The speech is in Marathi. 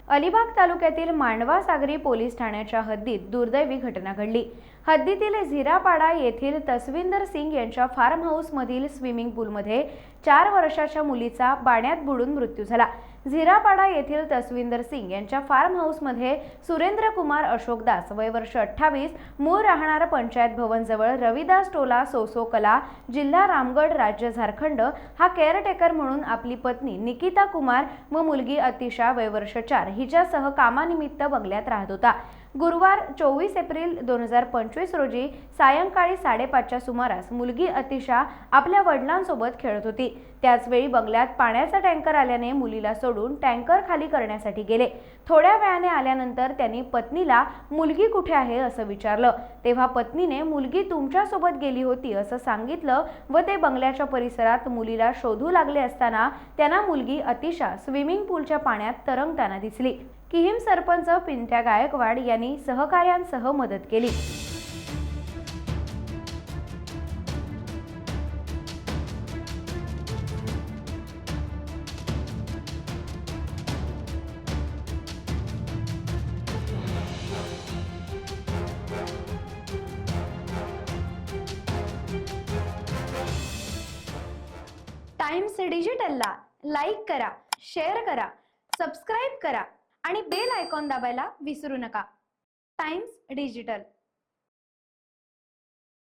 अलिबाग तालुक्यातील मांडवा सागरी पोलीस ठाण्याच्या हद्दीत दुर्दैवी घटना घडली। हद्दीतील झिरापाडा येथील तस्विंदर सिंग यांच्या फार्म हाऊस मधील स्विमिंग पूलमध्ये 4 वर्षाच्या मुलीचा पाण्यात बुडून मृत्यू झाला। झिरापाडा येथील तस्विंदर सिंग यांच्या फार्म हाऊस मध्ये सुरेंद्र कुमार अशोक दास वय वर्ष 28 मूळ राहणार पंचायत भवन जवळ रविदास टोला सोसोकला जिल्हा रामगढ़ राज्य झारखंड हा केअरटेकर म्हणून आपली पत्नी निकिता कुमार व मुलगी अतिशा वय वर्ष 4 हिच्यासह कामानिमित्त बंगल्यात राहत होता। गुरुवार 24 एप्रिल 2025 रोजी सायंकाळी 5:30च्या सुमारास मुलगी अतिशा आपल्या वडिलांसोबत खेळत होती। त्याचवेळी बंगल्यात पाण्याचा टँकर आल्याने मुलीला सोडून टँकर खाली करण्यासाठी गेले। थोड्या वेळाने आल्यानंतर त्यांनी पत्नीला मुलगी कुठे आहे असं विचारलं, तेव्हा पत्नीने मुलगी तुमच्यासोबत गेली होती असं सांगितलं व ते बंगल्याच्या परिसरात मुलीला शोधू लागले असताना त्यांना मुलगी अतिशा स्विमिंग पूलच्या पाण्यात तरंगताना दिसली। किहीम सरपंच पिंट्या गायकवाड यांनी सहकार्यांसह मदत केली। टाइम्स डिजिटलला लाईक करा, शेअर करा, सबस्क्राइब करा आणि बेल आयकॉन दाबायला विसरू नका। Times digital.